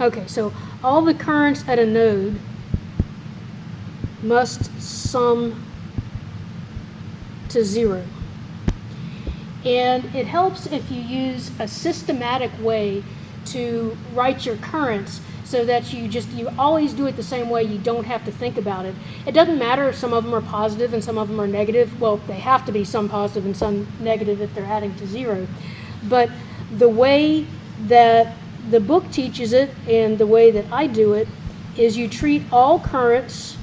Okay, so all the currents at a node must sum to 0. And it helps if you use a systematic way to write your currents so that you always do it the same way. You don't have to think about it. It doesn't matter if some of them are positive and some of them are negative. Well, they have to be some positive and some negative if they're adding to 0. But the way that the book teaches it and the way that I do it is you treat all currents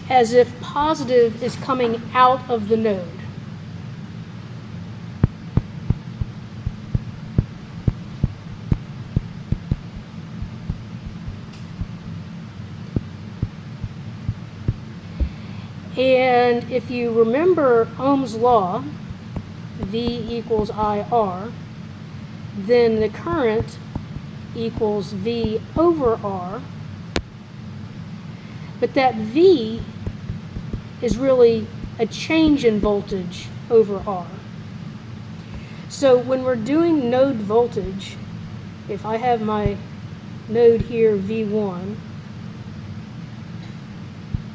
as if positive is coming out of the node. And if you remember Ohm's law, V equals IR, then the current equals V over R. But that V is really a change in voltage over R. So when we're doing node voltage, if I have my node here, V1,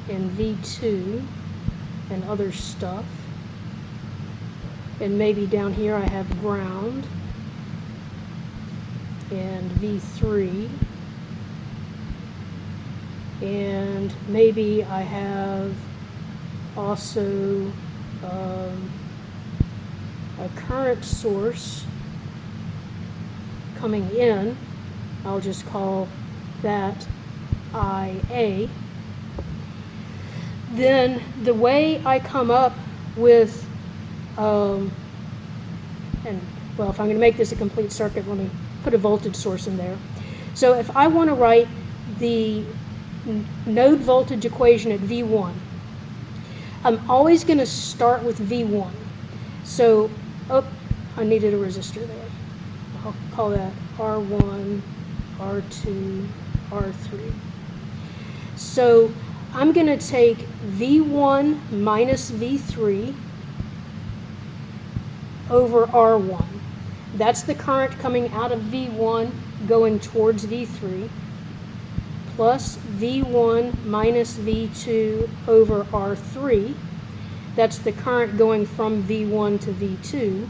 and V2, and other stuff, and maybe down here I have ground, and V3, and maybe I have also a current source coming in. I'll just call that IA. Then the way I come up with, if I'm going to make this a complete circuit, let me put a voltage source in there. So if I want to write the node voltage equation at V1, I'm always going to start with V1. So, I needed a resistor there. I'll call that R1, R2, R3. So I'm going to take V1 minus V3 over R1. That's the current coming out of V1 going towards V3, plus V1 minus V2 over R3. That's the current going from V1 to V2,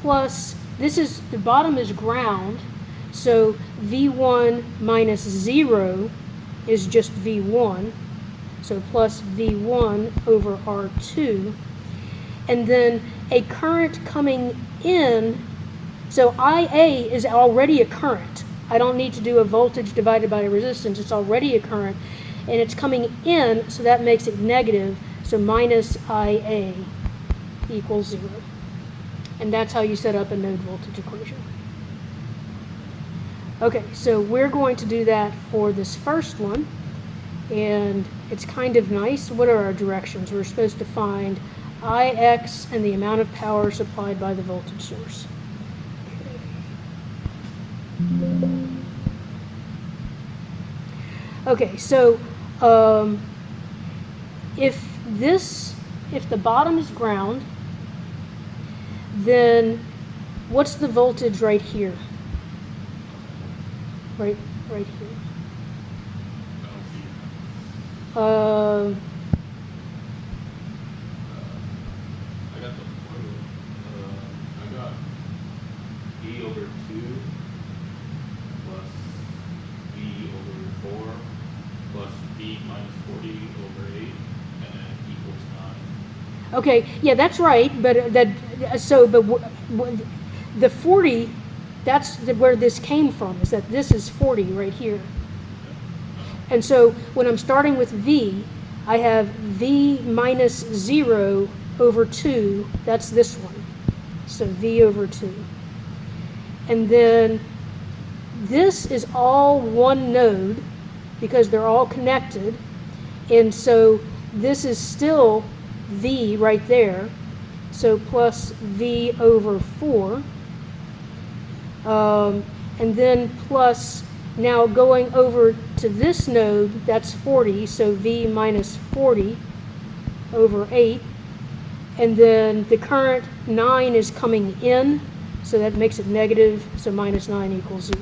plus the bottom is ground, so V1 minus 0 is just V1, so plus V1 over R2, and then a current coming in, so IA is already a current. I don't need to do a voltage divided by a resistance, it's already a current, and it's coming in, so that makes it negative, so minus IA equals 0. And that's how you set up a node voltage equation. Okay, so we're going to do that for this first one, and it's kind of nice. What are our directions? We're supposed to find Ix and the amount of power supplied by the voltage source. Okay, so if the bottom is ground, then what's the voltage right here? Right here. I got the formula. I got E over 2 plus V over 4 plus V minus 40 over 8 and then equals 9. Okay, yeah, that's right, but the 40, that's where this came from, is that this is 40 right here. And so when I'm starting with V, I have V minus 0 over 2, that's this one, so V over 2. And then this is all one node because they're all connected, and so this is still V right there, so plus V over 4, and then plus, now going over to this node, that's 40, so V minus 40 over 8, and then the current 9 is coming in, So that makes it negative, so minus 9 equals 0.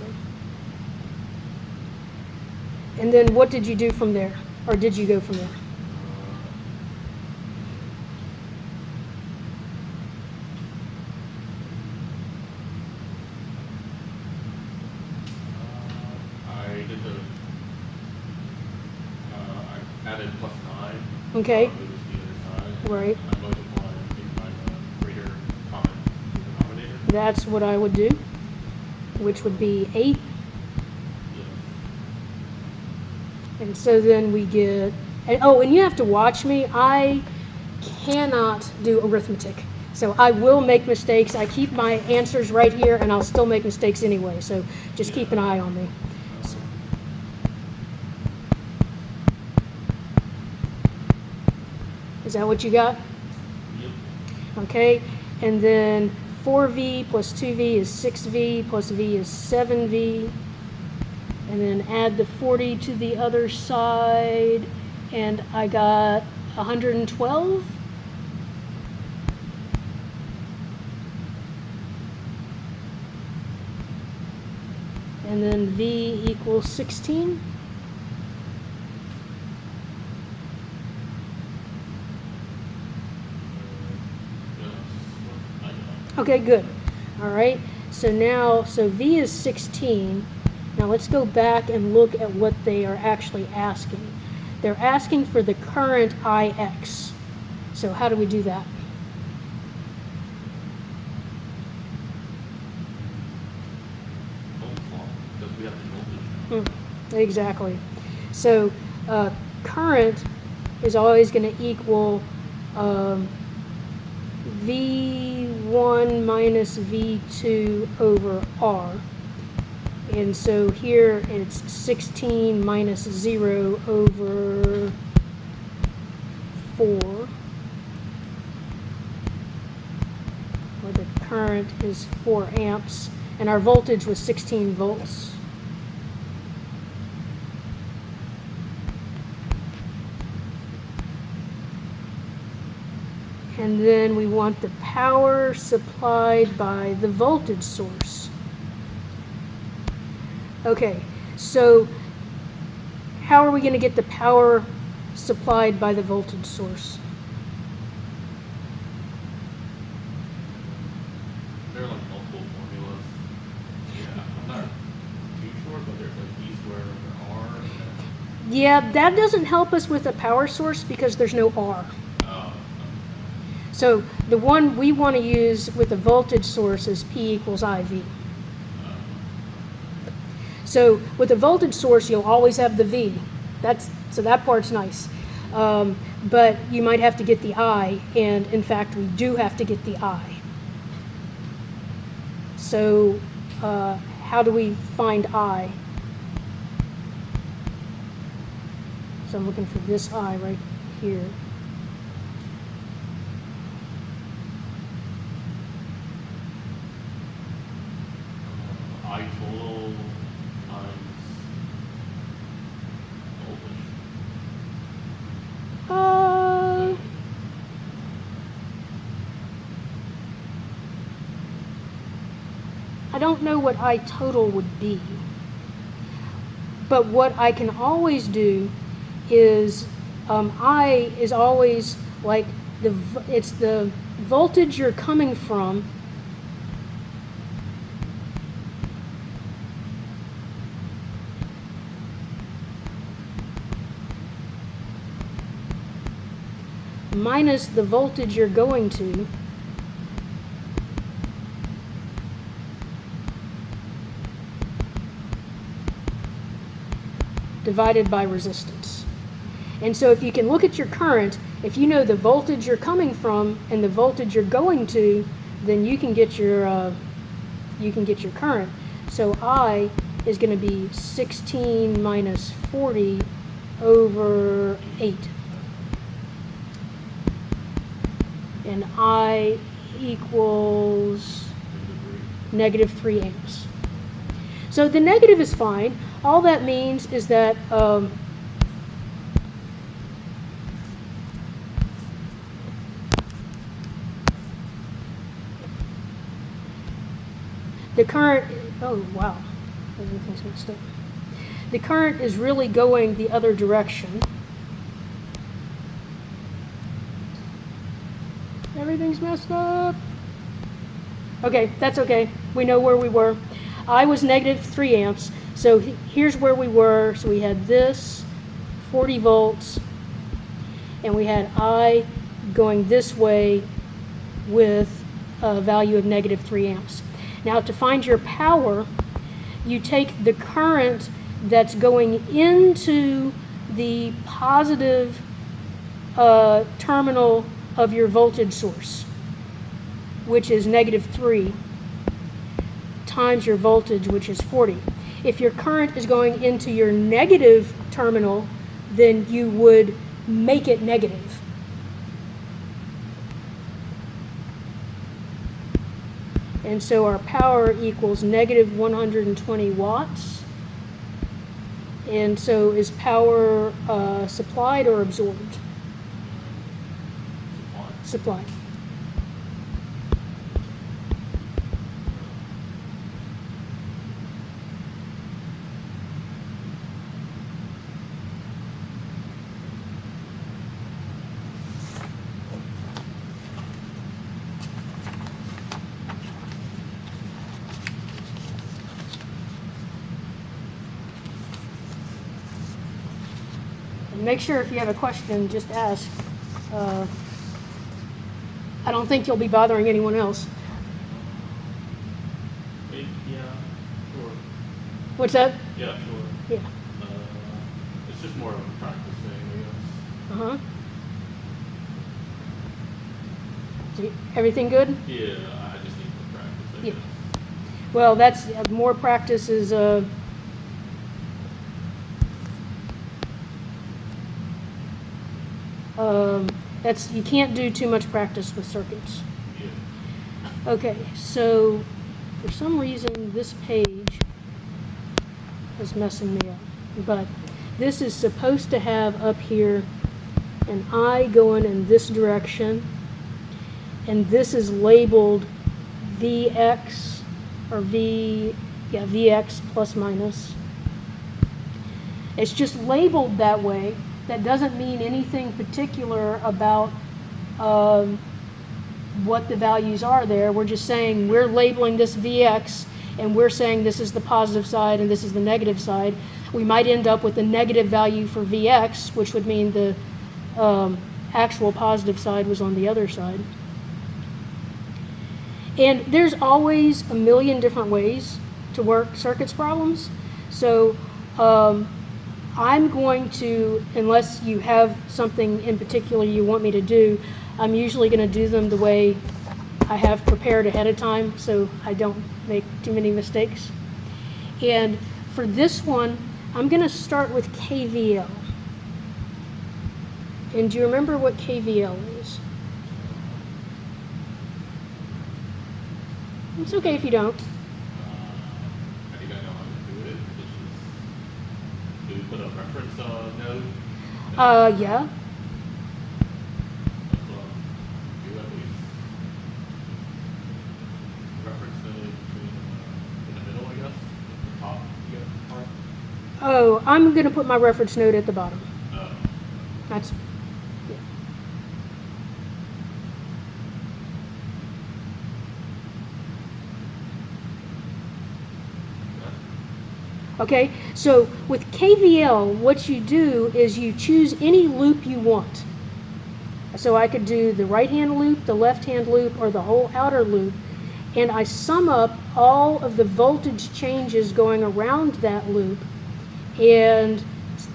And then what did you do from there? Or did you go from there? I did I added plus 9. Okay. It was the other side. Right. I multiplied by the greater common denominator. That's what I would do, which would be 8. Yes. And so then we get, and you have to watch me. I cannot do arithmetic. So I will make mistakes. I keep my answers right here, and I'll still make mistakes anyway. So just keep an eye on me. Is that what you got? Yep. Okay. And then 4v plus 2v is 6v plus v is 7v. And then add the 40 to the other side, and I got 112. And then v equals 16. Okay, good. All right. So v is 16. Now let's go back and look at what they are actually asking. They're asking for the current Ix. So how do we do that? Because we have the voltage. Exactly. So current is always going to equal V1 minus V2 over R. And so here it's 16 minus 0 over 4, where the current is 4 amps, and our voltage was 16 volts. And then we want the power supplied by the voltage source. Okay, so how are we going to get the power supplied by the voltage source? There are like multiple formulas. Yeah, I'm not too sure, but there's like E squared over R. Yeah, that doesn't help us with a power source because there's no R. Oh, So the one we want to use with the voltage source is P equals IV. So with the voltage source, you'll always have the V. So that part's nice. But you might have to get the I, and in fact, we do have to get the I. So how do we find I? So I'm looking for this I right here. I total times voltage. I don't know what I total would be. But what I can always do is I is always like it's the voltage you're coming from minus the voltage you're going to divided by resistance. And so if you can look at your current, if you know the voltage you're coming from and the voltage you're going to, then you can get your current. So I is going to be 16 minus 40 over 8. And I equals -3 amps. So the negative is fine. All that means is that The current, oh wow, everything's messed up. The current is really going the other direction. Everything's messed up. Okay, that's okay. We know where we were. I was negative 3 amps. So here's where we were. So we had this, 40 volts, and we had I going this way with a value of negative 3 amps. Now to find your power, you take the current that's going into the positive terminal of your voltage source, which is negative 3, times your voltage, which is 40. If your current is going into your negative terminal, then you would make it negative. And so our power equals negative 120 watts. And so is power supplied or absorbed? Supplied. And make sure if you have a question, just ask. I don't think you'll be bothering anyone else. Yeah, sure. What's that? Yeah, sure. Yeah. It's just more of a practice thing, I guess. Uh-huh. Everything good? Yeah, I just need to practice, I Yeah. guess. Well, that's more practice is that's you can't do too much practice with circuits. Yeah. Okay, so for some reason this page is messing me up, but this is supposed to have up here an I going in this direction, and this is labeled Vx or Vx plus minus. It's just labeled that way. That doesn't mean anything particular about what the values are there. We're just saying we're labeling this Vx, and we're saying this is the positive side and this is the negative side. We might end up with a negative value for Vx, which would mean the actual positive side was on the other side. And there's always a million different ways to work circuits problems. So I'm going to, unless you have something in particular you want me to do, I'm usually going to do them the way I have prepared ahead of time so I don't make too many mistakes. And for this one, I'm going to start with KVL. And do you remember what KVL is? It's okay if you don't. I think I know how to do it. Do we put a reference node? Yeah. That's what I'll do at least. Reference node between in the middle, I guess. The top, you got the part. Oh, I'm going to put my reference node at the bottom. That's, yeah. Okay, so with KVL, what you do is you choose any loop you want. So I could do the right-hand loop, the left-hand loop, or the whole outer loop, and I sum up all of the voltage changes going around that loop, and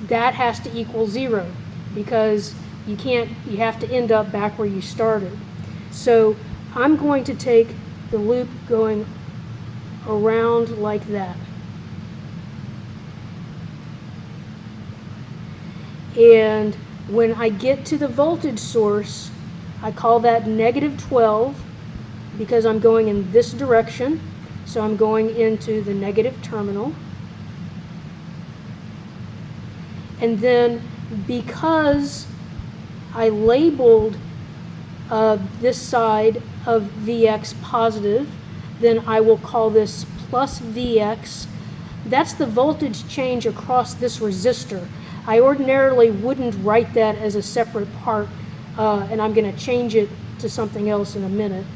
that has to equal 0 because you have to end up back where you started. So I'm going to take the loop going around like that. And when I get to the voltage source, I call that negative 12 because I'm going in this direction. So I'm going into the negative terminal. And then because I labeled this side of Vx positive, then I will call this plus Vx. That's the voltage change across this resistor. I ordinarily wouldn't write that as a separate part, and I'm going to change it to something else in a minute.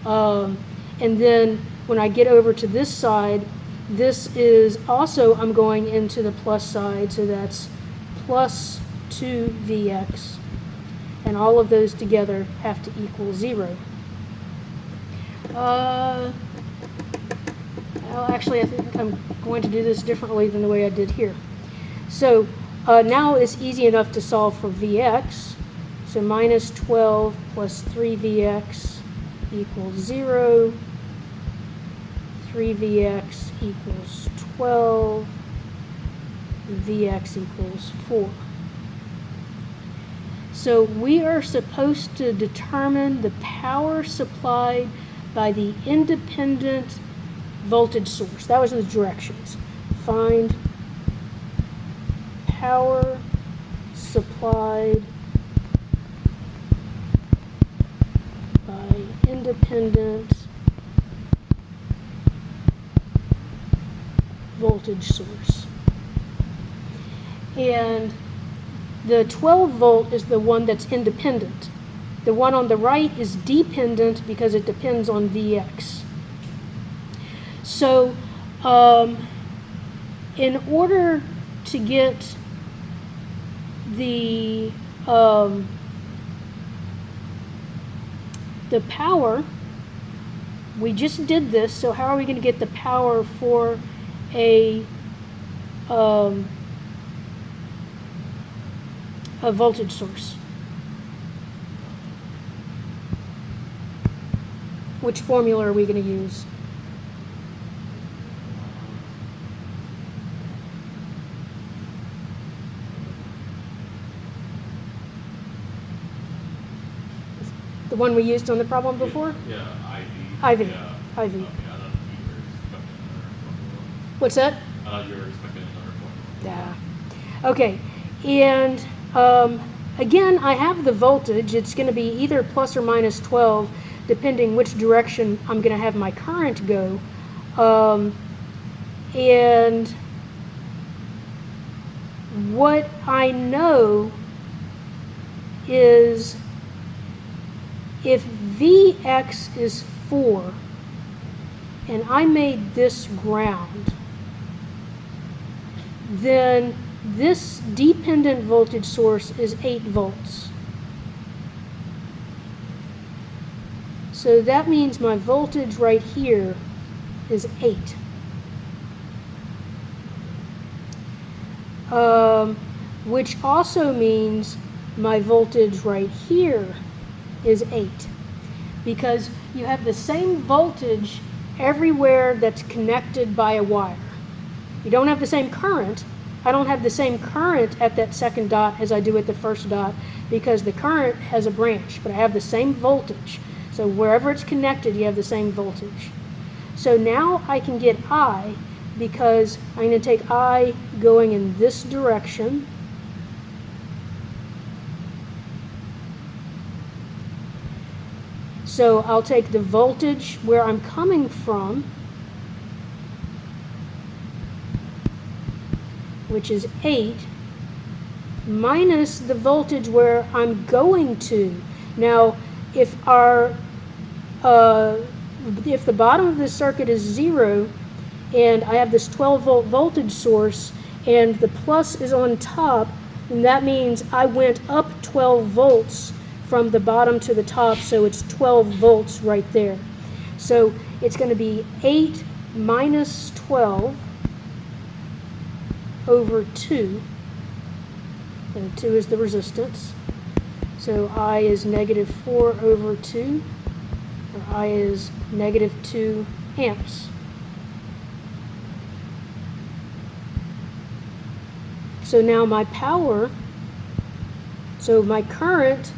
And then when I get over to this side, this is also, I'm going into the plus side, so that's plus 2Vx. And all of those together have to equal 0. Well, actually, I think I'm going to do this differently than the way I did here. So now it's easy enough to solve for Vx. So minus 12 plus 3Vx equals 0. 3Vx equals 12. Vx equals 4. So we are supposed to determine the power supplied by the independent voltage source. That was the directions. Find power supplied by independent voltage source. And the 12 volt is the one that's independent. The one on the right is dependent because it depends on Vx. So in order to get the power, we just did this, so how are we going to get the power for a voltage source? Which formula are we going to use? The one we used on the problem before? Yeah, IV. Yeah. IV. Okay, I thought you were expecting another formula. What's that? I thought you were expecting another formula. Yeah. Okay. And again, I have the voltage. It's going to be either plus or minus 12, depending which direction I'm going to have my current go. And what I know is if Vx is 4, and I made this ground, then this dependent voltage source is 8 volts. So that means my voltage right here is 8. Which also means my voltage right here is 8. Because you have the same voltage everywhere that's connected by a wire. You don't have the same current. I don't have the same current at that second dot as I do at the first dot because the current has a branch, but I have the same voltage. So wherever it's connected, you have the same voltage. So now I can get I because I'm going to take I going in this direction. So I'll take the voltage where I'm coming from, which is 8, minus the voltage where I'm going to. Now, if the bottom of this circuit is 0, and I have this 12 volt voltage source, and the plus is on top, then that means I went up 12 volts from the bottom to the top, so it's 12 volts right there. So it's going to be 8 minus 12 over 2, and 2 is the resistance. So I is negative 4 over 2, or I is negative 2 amps. So now my power, so my current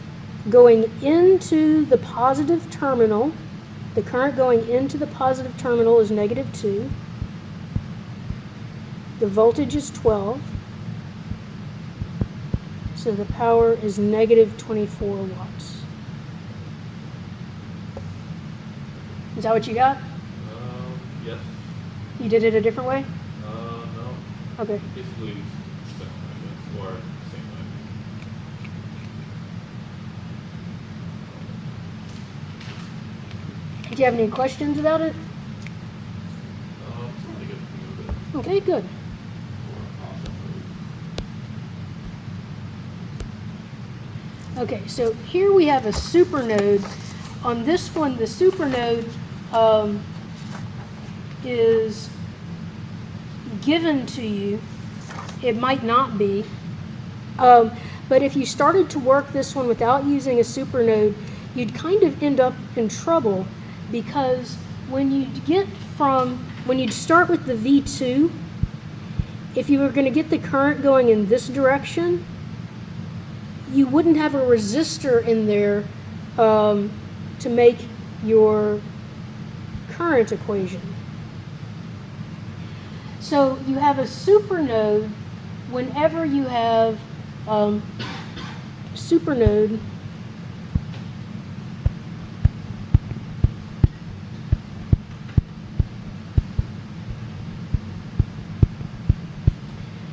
going into the positive terminal, the current going into the positive terminal is negative 2. The voltage is 12. So the power is negative 24 watts. Is that what you got? You did it a different way? No. Okay. Basically, second, I guess, or same way. Do you have any questions about it? Trying to get through the Okay, good. concept. Okay, so here we have a supernode. On this one, the supernode is given to you. It might not be. But if you started to work this one without using a supernode, you'd kind of end up in trouble, because when you'd start with the V2, if you were going to get the current going in this direction, you wouldn't have a resistor in there to make your current equation. So you have a supernode whenever you have supernode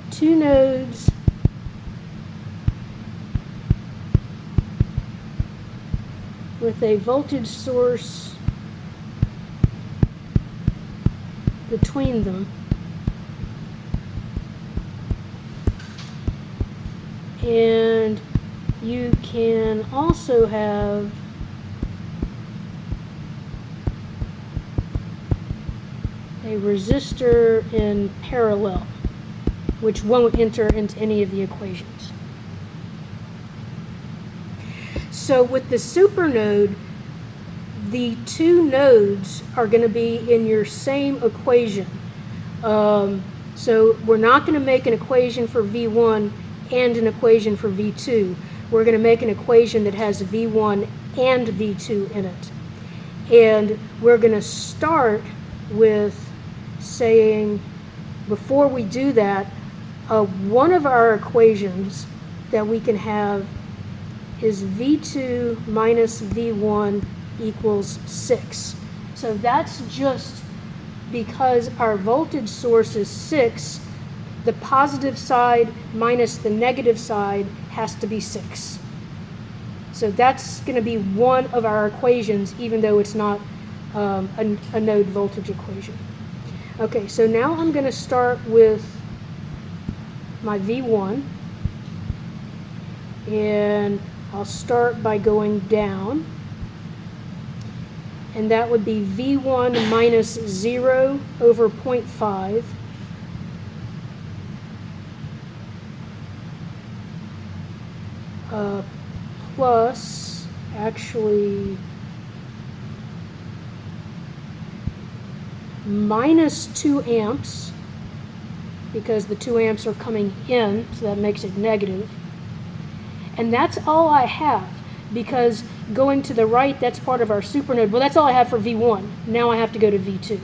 two nodes with a voltage source between them. And you can also have a resistor in parallel, which won't enter into any of the equations. So with the supernode, the two nodes are going to be in your same equation. So we're not going to make an equation for V1 and an equation for V2. We're going to make an equation that has V1 and V2 in it. And we're going to start with saying, before we do that, one of our equations that we can have is V2 minus V1 equals 6. So that's just because our voltage source is 6, the positive side minus the negative side has to be 6. So that's going to be one of our equations, even though it's not a node voltage equation. Okay, so now I'm going to start with my V1, and I'll start by going down, and that would be V1 minus 0 over 0.5 plus, actually, minus 2 amps, because the 2 amps are coming in, so that makes it negative. And that's all I have, because going to the right, that's part of our supernode. Well, that's all I have for V1. Now I have to go to V2.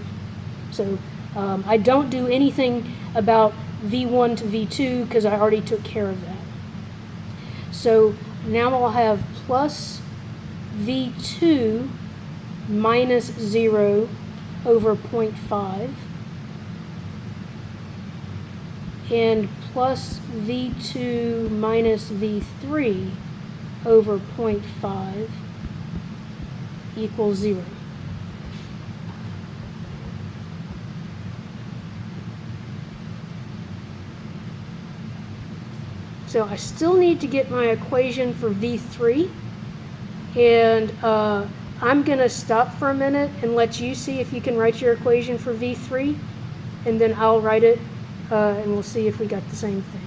So I don't do anything about V1 to V2 because I already took care of that. So now I'll have plus V2 minus 0 over 0.5 and plus V2 minus V3 over 0.5 equals 0. So I still need to get my equation for V3, and I'm going to stop for a minute and let you see if you can write your equation for V3, and then I'll write it, and we'll see if we got the same thing.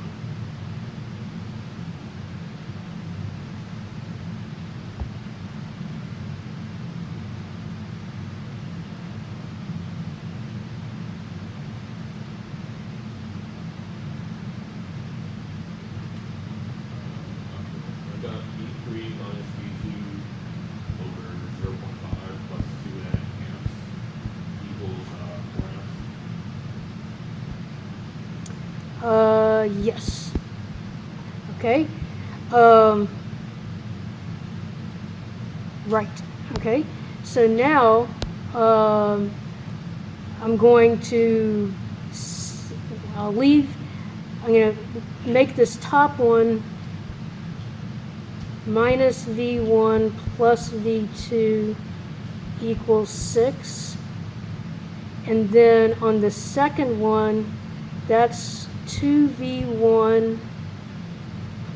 I got V3 minus V2 over 0.5 plus 2 amps equals 4 amps. Yes. Okay. Right. Okay. So now I'm going to, I'm going to make this top one minus V1 plus V2 equals 6. And then on the second one, that's 2V1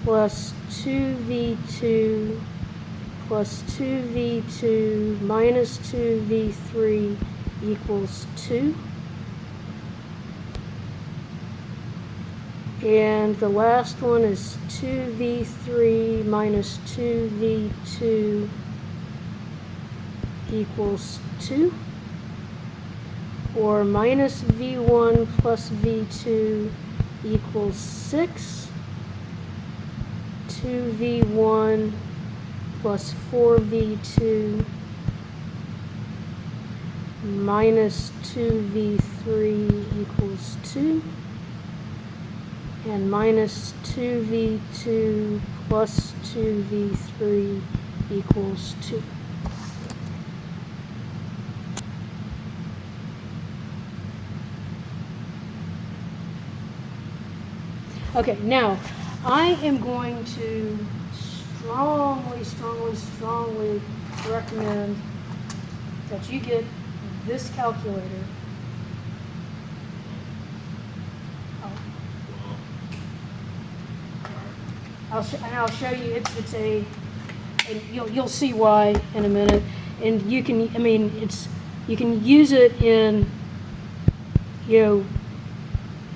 plus 2V2 plus 2V2 minus 2V3 equals 2. And the last one is 2V3 minus 2V2 equals 2. Or minus V1 plus V2 equals 6. 2V1 plus 4V2 minus 2V3 equals 2. And minus 2V2 plus 2V3 equals 2. Okay, now I am going to strongly recommend that you get this calculator. I'll show you. It's a, and you'll see why in a minute. And you can, I mean, you can use it in,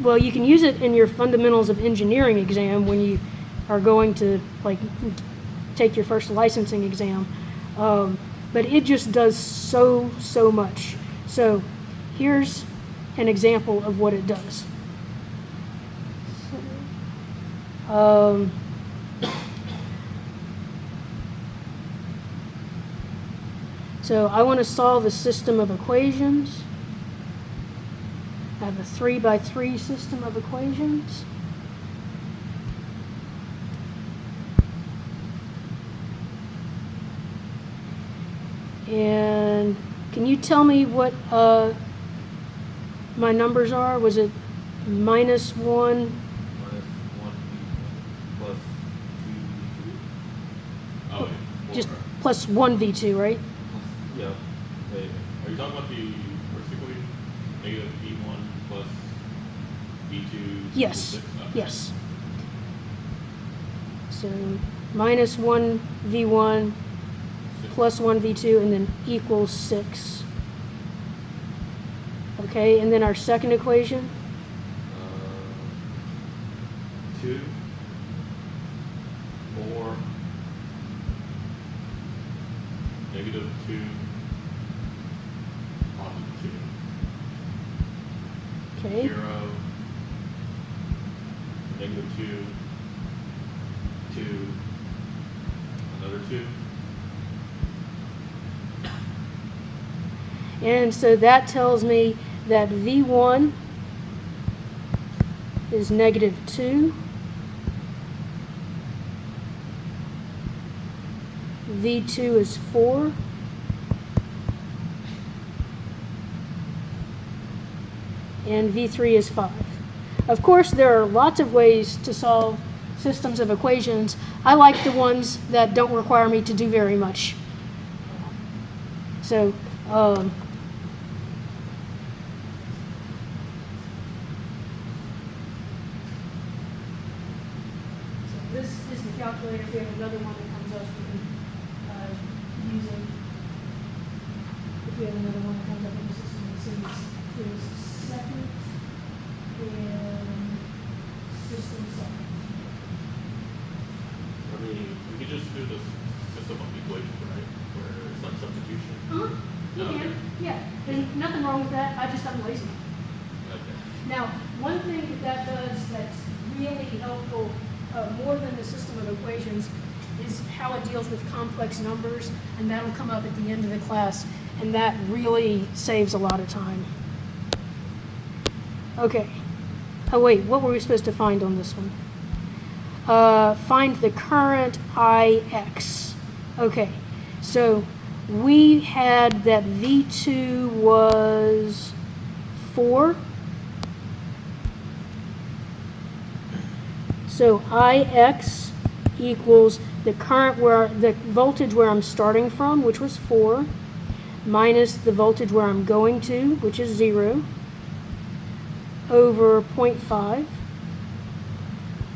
well, you can use it in your fundamentals of engineering exam when you are going to take your first licensing exam. But it just does so much. So here's an example of what it does. So I want to solve a system of equations. I have a 3x3 system of equations. And can you tell me what my numbers are? Was it minus 1? Minus 1V1 plus 2V2. Oh, wait, Just plus 1V2, right? Yeah. Wait, are you talking about the first equation? Negative V1 plus V2 Yes. equals 6? Okay. Yes. So minus 1V1 6. plus 1V2 and then equals 6. Okay, and then our second equation? 2, 4, negative 2, positive 2. Okay. 0, negative 2, 2, another 2. And so that tells me that V1 is negative 2. V2 is 4. And V3 is 5. Of course, there are lots of ways to solve systems of equations. I like the ones that don't require me to do very much. So, this is the calculator. If we have another one that comes up, we can use it. If we have another one that comes up in the system, it says second and system second. I mean, we could just do this system of equations, right? Where it's like substitution. You Okay. can, yeah. There's nothing wrong with that. I'm lazy. Okay. Now, one thing that does that's really helpful, more than the system of equations, is how it deals with complex numbers, and that'll come up at the end of the class, and that really saves a lot of time. Okay. Oh wait, what were we supposed to find on this one? Find the current IX. Okay, so we had that V2 was 4. So Ix equals the voltage where I'm starting from, which was 4, minus the voltage where I'm going to, which is 0, over 0.5,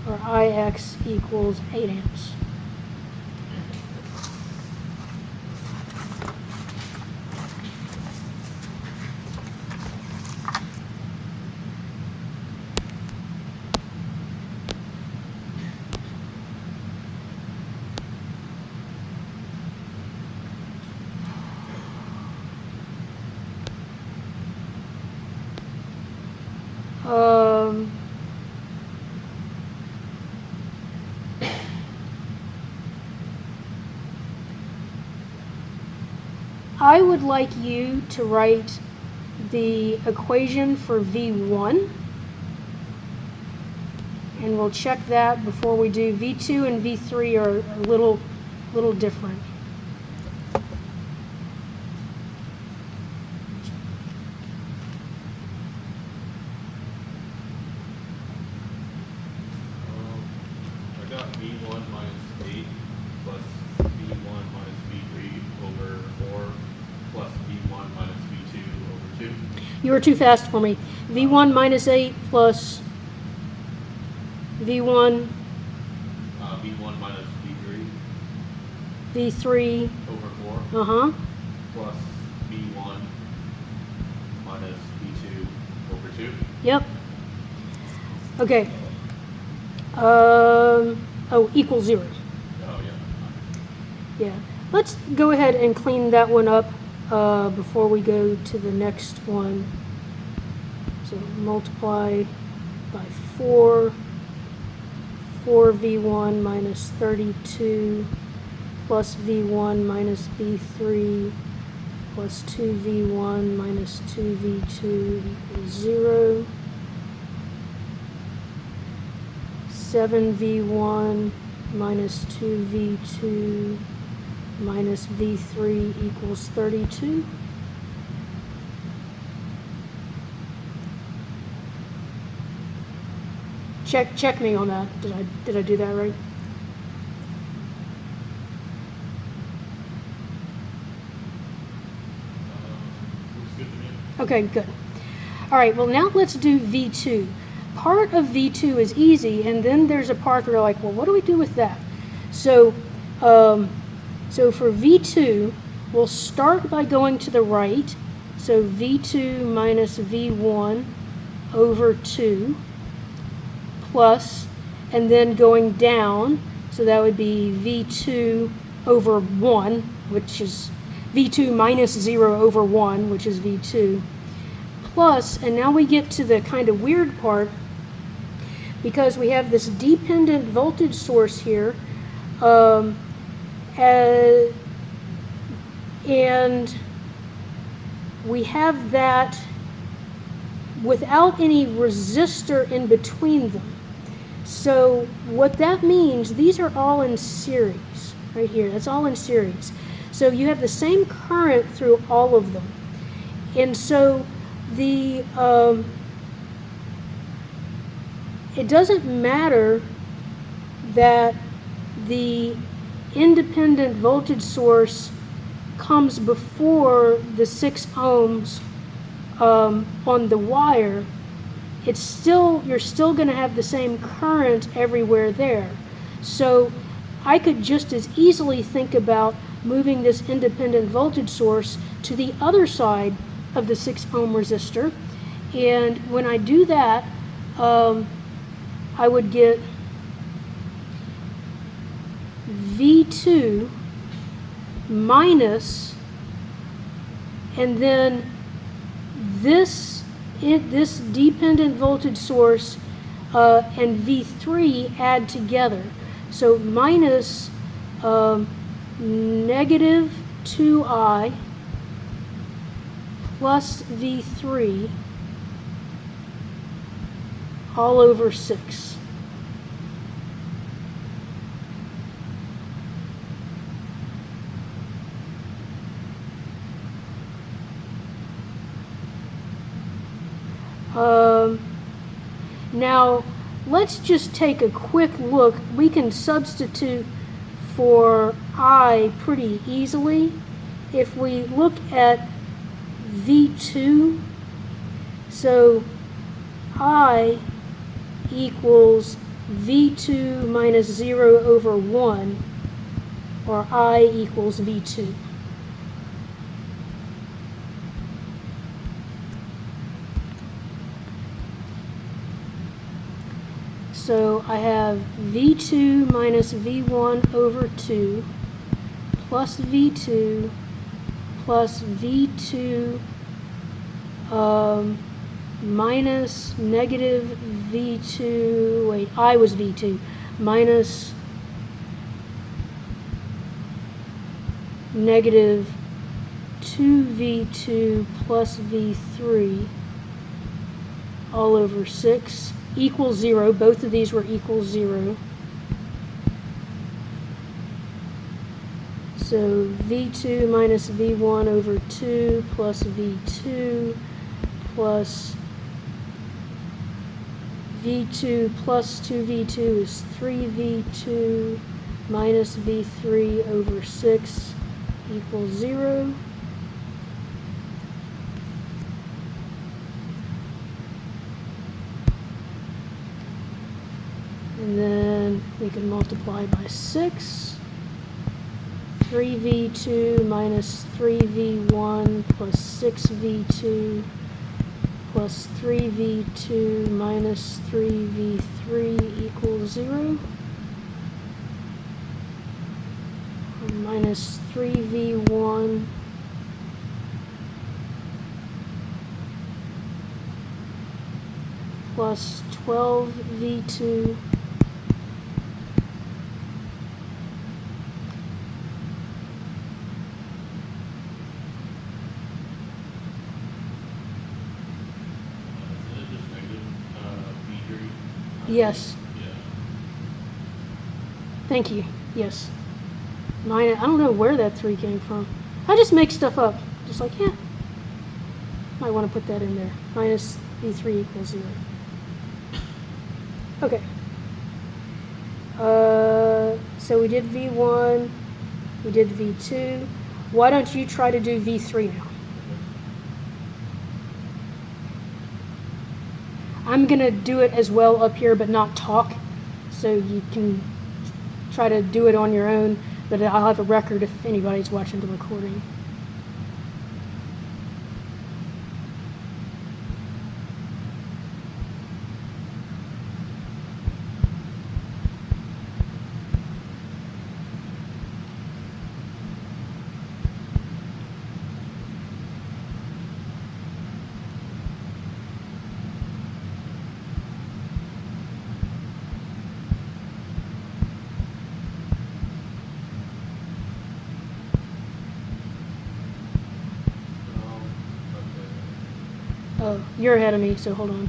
or Ix equals 8 amps. I would like you to write the equation for V1, and we'll check that before we do. V2 and V3 are a little different. I got V1 minus 8 plus V1 minus V3 over 4 plus V1 minus V2 over 2. You were too fast for me. V1 minus 8 plus V1, V1 minus V3 V3, over 4 uh-huh. plus V1 minus V2 over 2. Yep. Okay. Equals 0. Oh, yeah. Yeah. Let's go ahead and clean that one up before we go to the next one. So multiply by 4 V1 minus 32 plus V1 minus V3 plus 2V1 minus 2V2 equals 0. 7V1 minus 2V2 minus V3 equals 32. Check me on that. Did I do that right? Looks good to me. Okay, good. All right, well now let's do V2. Part of V2 is easy, and then there's a part where you're like, well, what do we do with that? So, so for V2, we'll start by going to the right. So V2 minus V1 over 2 plus, and then going down, so that would be V2 over 1, which is V2 minus 0 over 1, which is V2, plus, and now we get to the kind of weird part, because we have this dependent voltage source here, and we have that without any resistor in between them. So what that means, these are all in series, right here, that's all in series. So you have the same current through all of them. And so the, it doesn't matter that the independent voltage source comes before the 6 ohms on the wire. It's still, you're still going to have the same current everywhere there. So I could just as easily think about moving this independent voltage source to the other side of the 6 ohm resistor. And when I do that, I would get V2 minus, and then this dependent voltage source and V3 add together. So minus negative 2I plus V3 all over 6. Now, let's just take a quick look. We can substitute for I pretty easily. If we look at V2, so I equals V2 minus 0 over 1, or I equals V2. So I have V2 minus V1 over 2 plus V2 plus V2 minus negative V2, wait, I was V2, minus negative 2V2 plus V3 all over 6 equals 0. Both of these were equal 0. So V2 minus V1 over 2 plus V2 plus V2 plus 2V2 is 3V2 minus V3 over 6 equals 0. And then we can multiply by 6. 3V2 minus 3V1 plus 6V2 plus 3V2 minus 3V3 equals 0. Minus 3V1 plus 12V2 Just negative V3. Yes. Yeah. Thank you. Yes. I don't know where that 3 came from. I just make stuff up. Just like, yeah. Might want to put that in there. Minus V3 equals 0. Okay. So we did V1. We did V2. Why don't you try to do V3 now? I'm going to do it as well up here, but not talk. So you can try to do it on your own, but I'll have a record if anybody's watching the recording. Okay. Oh, you're ahead of me, so hold on.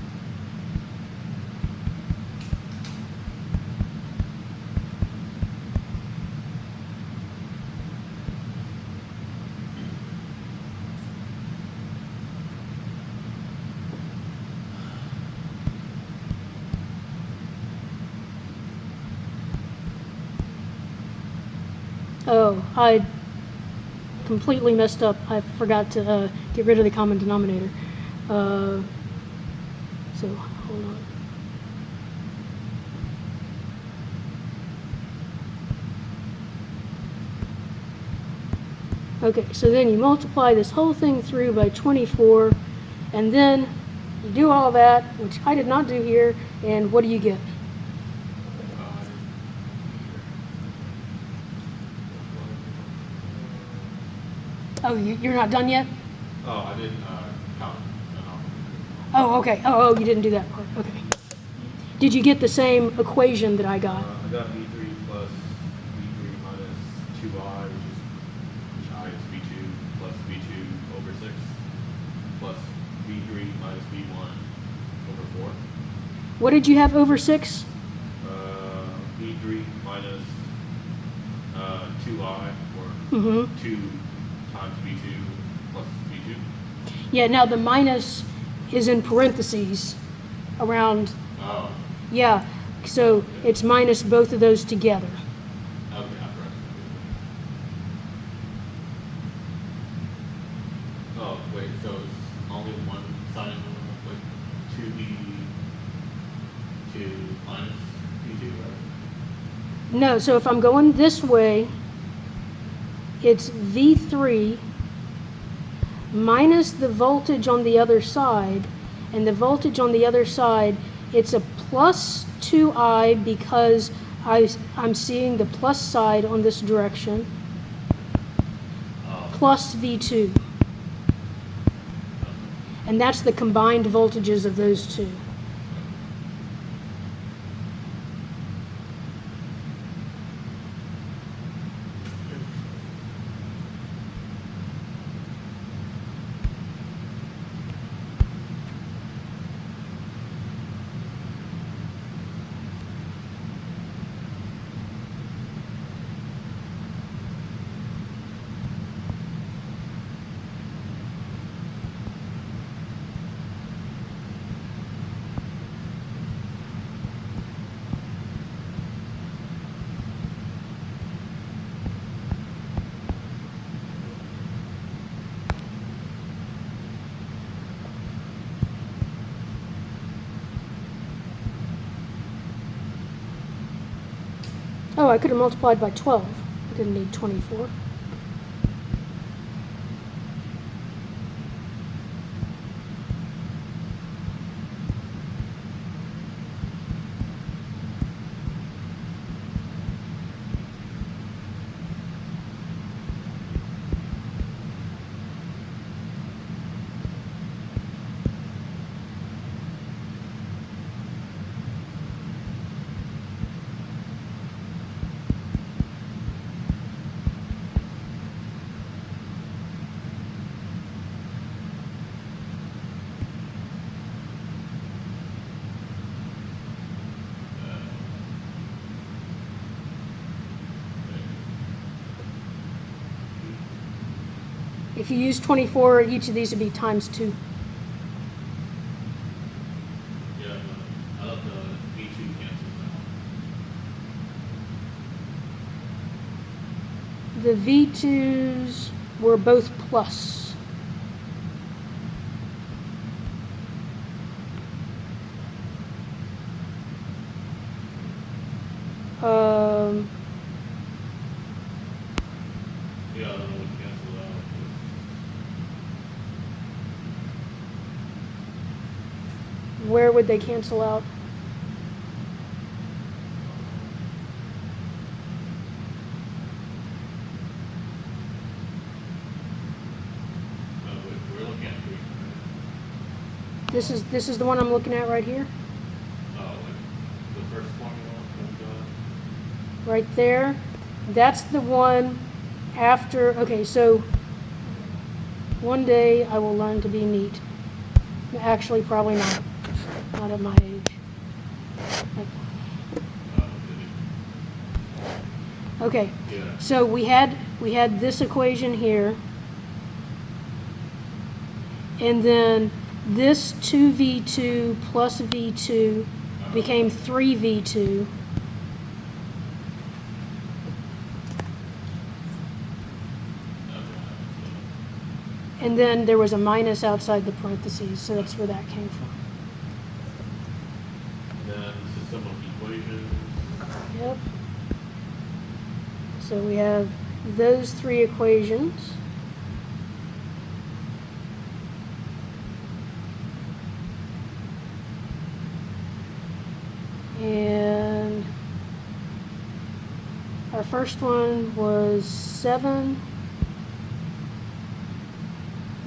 Oh, I completely messed up. I forgot to get rid of the common denominator. So, hold on. Okay, so then you multiply this whole thing through by 24, and then you do all that, which I did not do here, and what do you get? Oh, you're not done yet? Oh, I didn't count. Oh, okay. Oh, you didn't do that part. Okay. Did you get the same equation that I got? I got V3 plus V3 minus 2I, which I is V2 plus V2 over 6 plus V3 minus V1 over 4. What did you have over 6? V3 minus 2I, or Mm-hmm. 2 times V2 plus V2. Yeah, now the minus is in parentheses around, Oh, yeah, so it's minus both of those together. okay, I'm correct. Oh, wait, so it's only one sign, like, 2 minus V2, right? No, so if I'm going this way, it's V3 minus the voltage on the other side, and the voltage on the other side, it's a plus 2I because I'm seeing the plus side on this direction, Oh, plus V2. And that's the combined voltages of those two. Oh, I could have multiplied by 12. I didn't need 24. If you use 24, each of these would be times 2. yeah, I thought the V2 cancels out. The V2s were both plus. Yeah, I don't know what cancels out. Where would they cancel out? We're looking at 3, right? This is the one I'm looking at right here, Oh, like, the first formula that we got? right there. That's the one after. Okay, so one day I will learn to be neat. Actually, probably not. Not at my age. Did Okay, it? Yeah. so we had this equation here, and then this 2V2 plus V2 became 3V2. And then there was a minus outside the parentheses, so that's where that came from. And then system of equations. Yep. So we have those 3 equations. And our first one was 7,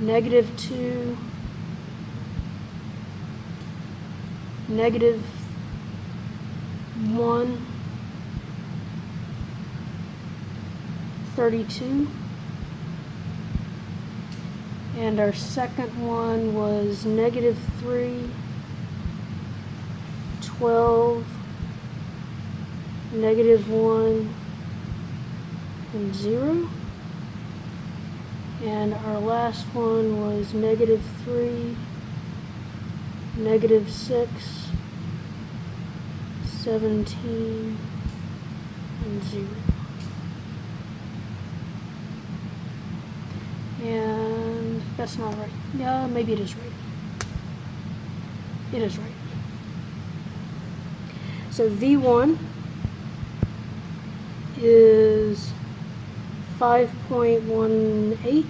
-2, -1, 32. And our second one was -3, 12, -1, and 0. And our last one was -3, -6, 17, and 0. And that's not right. Yeah, maybe it is right. It is right. So V1 is 5.18.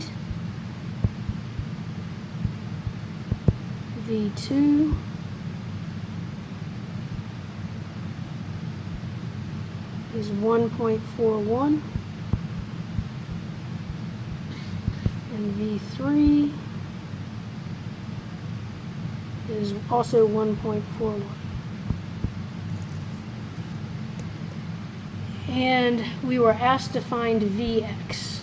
V2 is 1.41. And V3 is also 1.41. And we were asked to find Vx.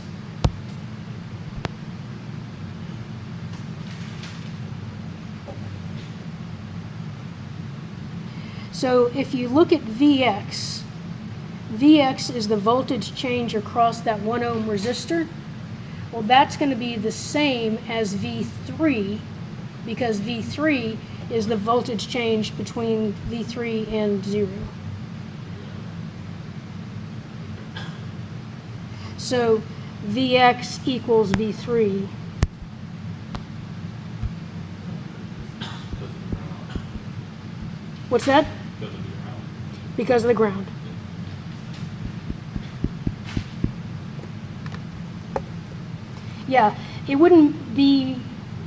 So if you look at Vx, Vx is the voltage change across that 1 ohm resistor. Well, that's going to be the same as V3, because V3 is the voltage change between V3 and 0. So Vx equals V3. What's that? Because of the ground. Yeah, it wouldn't be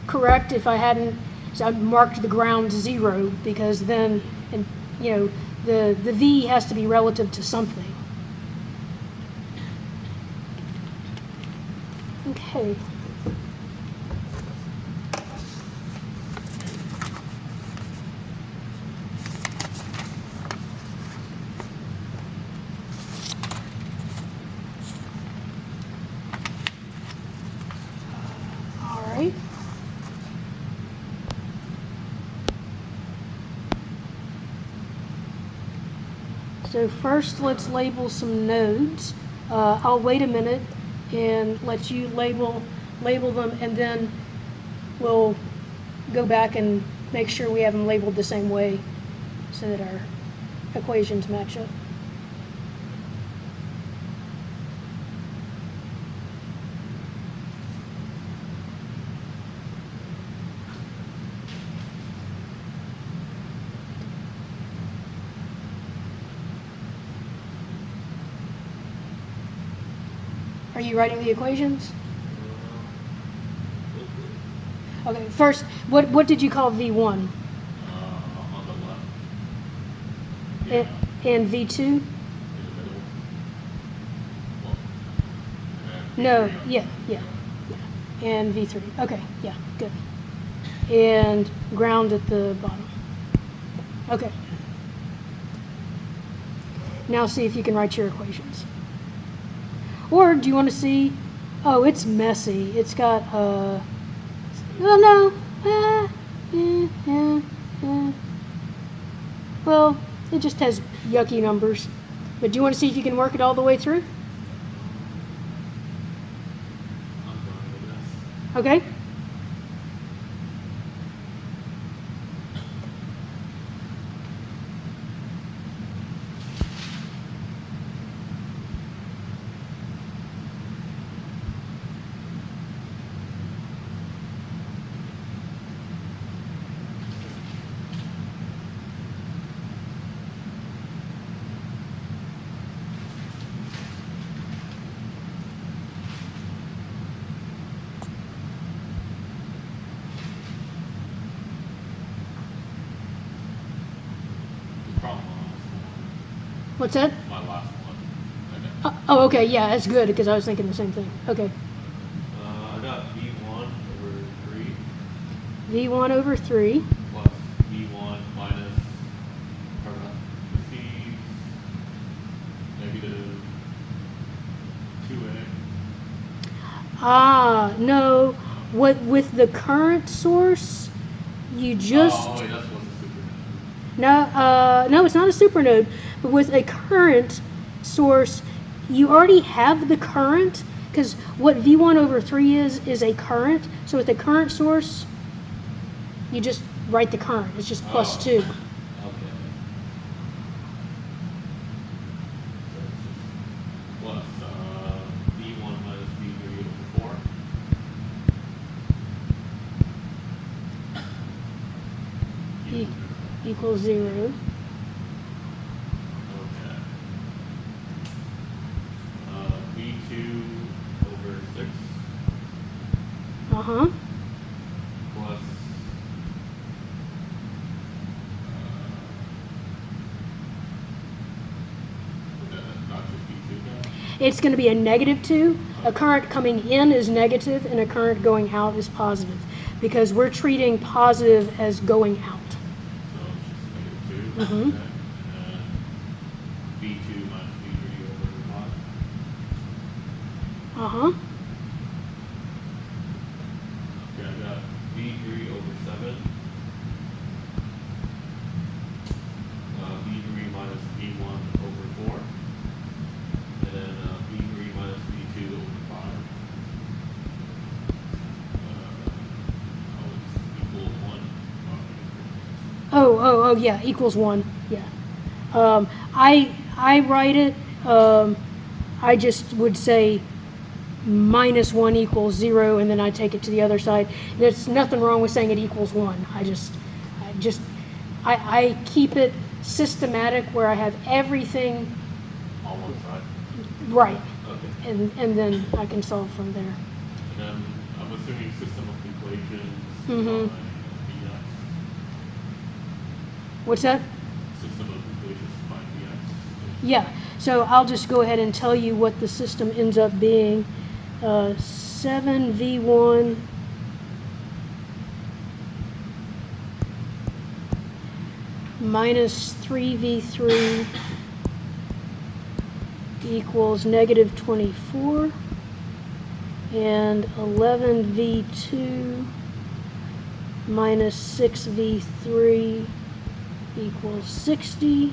correct if I hadn't marked the ground 0, because then, and you know, the V has to be relative to something. Okay. All right. So first, let's label some nodes. I'll wait a minute and let you label them, and then we'll go back and make sure we have them labeled the same way so that our equations match up. Are you writing the equations? Okay, first, what did you call V1? On the left. And V2? In the middle. Well, No, yeah. And V3. Okay, yeah, good. And ground at the bottom. Okay. Now see if you can write your equations. Or do you want to see? Oh, it's messy. It's got oh no. Well, it just has yucky numbers. But do you want to see if you can work it all the way through? I'm fine with this. Okay. Probably What's that? my last one. Okay. Oh, okay. Yeah, that's good because I was thinking the same thing. Okay. I got V1 over 3 V1 over 3. plus V1 minus parentheses negative 2A. Ah, no. What with the current source, you just Oh, wait, that's what's the supernode. no, it's not a supernode. But with a current source, you already have the current, because what V1 over 3 is a current. So with a current source, you just write the current, it's just plus Oh. 2. Okay. So it's just plus V1 minus V3 over 4. E- equals 0. Okay. V2 over 6 Uh-huh. plus not just V2 again? It's going to be a negative 2. A current coming in is negative, and a current going out is positive, because we're treating positive as going out. So it's just negative 2. Mhm. Okay. And V2 minus V3 over 5. Uh-huh. Okay, I got V3 over 7. V3 minus V1 over 4. And then V3 minus V2 over 5. It's equal 1. Oh, yeah, equals 1, yeah. I write it, I just would say minus 1 equals 0, and then I take it to the other side. There's nothing wrong with saying it equals 1. I keep it systematic where I have everything On one side. right, Okay. and then I can solve from there. And then I'm assuming system of equations Mhm. by Vx. What's that? System of equations by Vx. Yeah, so I'll just go ahead and tell you what the system ends up being. 7V1 minus 3V3 equals negative 24, and 11V2 minus 6V3 equals 60,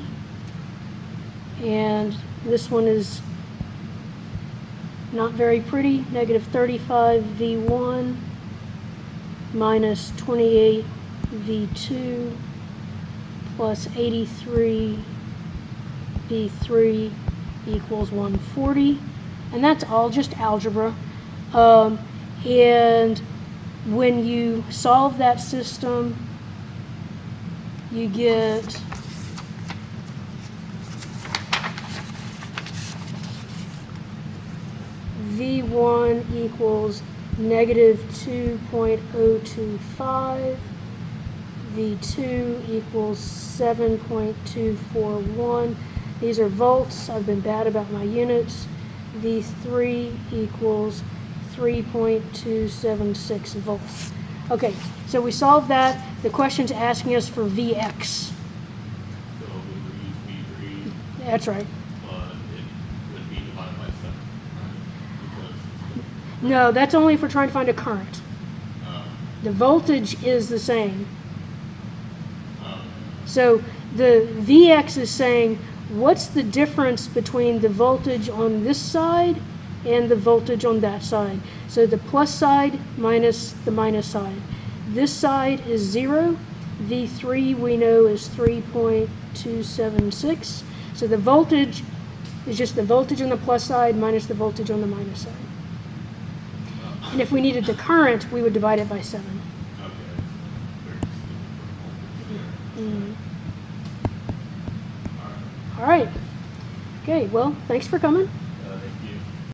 and this one is not very pretty, negative 35V1 minus 28V2 plus 83V3 equals 140, and that's all just algebra. And when you solve that system, you get V1 equals negative 2.025, V2 equals 7.241. These are volts. I've been bad about my units. V3 equals 3.276 volts. Okay, so we solved that. The question's asking us for Vx. So we would use V3, That's right. but it would be divided by 7, right? Because No, that's only if we're trying to find a current. uh, The voltage is the same. uh, So the Vx is saying, what's the difference between the voltage on this side and the voltage on that side? So the plus side minus the minus side. This side is 0. V3 we know is 3.276. So the voltage is just the voltage on the plus side minus the voltage on the minus side. And if we needed the current, we would divide it by 7. okay. They're just looking for voltage there. All right. Okay, well, thanks for coming.